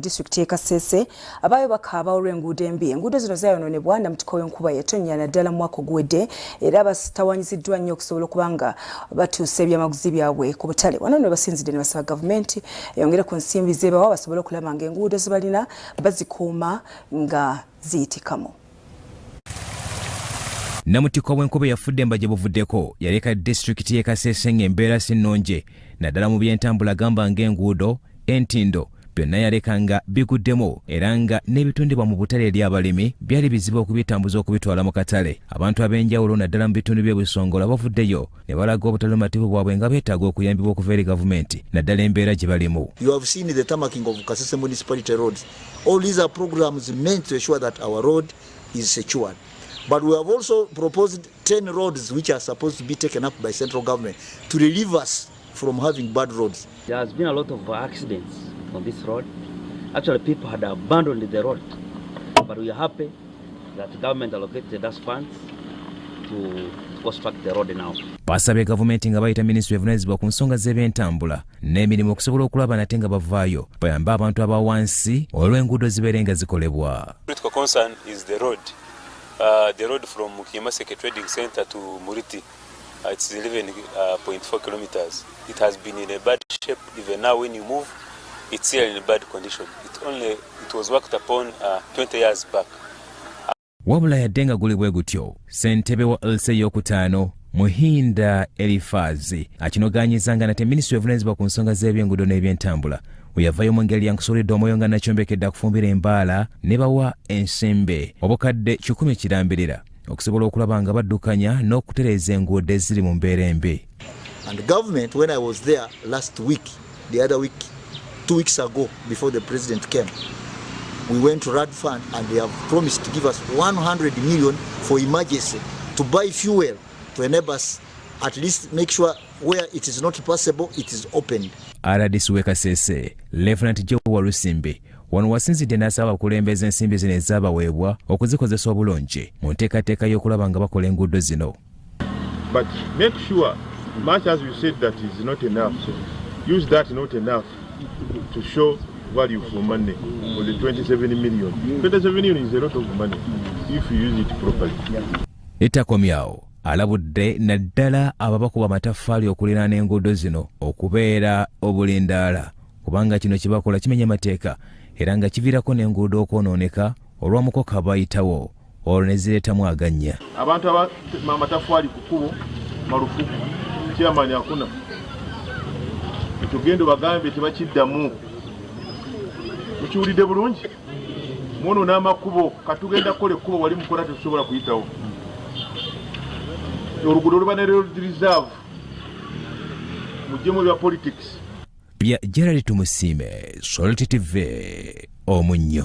District ya Kasese abayo bakaba olw'enguudo embi. Enguudo zino zayonoonebwa namutiko w'enkuba yatonnya naddala mu mwaka ogwedde era basitawanyiziddwa nnyo okusobola okubanga batuusa ebyamaguzi byabwe ku butale. Wano ne basinzidde ne basaba gavumenti eyongere ku nsimbi z'ebawa basobole okulaba nga enguudo zibalina bazikuuma nga ziyitikamu. Namutiko w'enkuba yafudde mbaje buvuddeko yaleka district ye Kasese ng'embeera si nnungi naddala mu by'entambula gamba ng'enguudo entindo byonna yalekanga biguddemu era nga n'ebitundibwa mu butale eri abalimi byali bizibu okubitambuza okubitwala mu katale. Abantu ab'enjawulo naddala mu bitundu by'ebusongola bavuddeyo ne balaga obutalumativu bwabwe nga beetaaga okuyambibwa okuva eri gavumenti naddala embeera gye balimu. You have seen the tamaking of Kasese municipality roads. All these are programs meant to ensure that our road is secured. But we have also proposed 10 roads which are supposed to be taken up by central government to relieve us from having bad roads. There has been a lot of accidents on this road. Actually, people had abandoned the road, but we are happy that the government allocated us funds to construct the road now. Basabye gavumenti nga bayita Ministry of Evunaanyizibwa ku nsonga z'ebyentambula n'emirimu okusobola okulaba nate nga bavaayo bayambe abantu abawansi olw'enguudo zibeere nga zikolebwa. Critical concern is the road. The road from Kimaseke Trading Center to Muriti, it's 11.4 kilometers. It has been in a bad shape. Even now when you move, it's still in a bad condition. It was worked upon 20 years back. Wabula yadde nga guli bwe gutyo, ssentebe wa LC y'okutaano Muhinda Elifazi akinogaanyizanga nate Ministry of Evunaanyizibwa ku nsonga z'ebyenguudo n'ebyentambula weyavayo mu ngeri yankusuulidde omwoyo nga nakyombekedde akufumbira embaala ne bawa ensembe obukadde 10 kirambirira okusobola okulaba nga baddukanya n'okutereeza enguudo eziri mu mbeera embi. And the government, when I was there last week, the other week, 2 weeks ago, before the president came, we went to RAD Fund and they have promised to give us 100 million for emergency to buy fuel to enable us at least make sure where it is not possible, it is opened. RDC w'e Kasese, Lieutenant Joe Walusimbi, wano wasinzidde n'asaba abakulembeze ensimbi zino ezaabaweebwa okuzikozesa obulungi mu nteekateeka y'okulaba nga bakola enguudo zino. But make sure, much as you said that is not enough, use that not enough to show value for money for the 27 million. 27 million is a lot of money if you use it properly. Etakomyawo alabudde naddala ababakuba amataffaali okuliraana enguudo zino okubeera obulindaala kubanga kino kibakola kimenya mateeka era nga kiviirako n'enguudo okwonooneka olw'amukoka abayitawo olwo ne zireetamu agannya. Abantu amataffaali ku kkubo marufuku kyamanya akuna tugende bagambe tebakiddamu. Mukiwulidde bulungi mwono n'amakubo katugenda kukola ekkubo wali mukola tetusobola kuyitawo. Oluguudo luba ne road reserve mujjemu bya politics. Bya Zeeralikirizza Tumusiime, Salt TV, Omunnyo.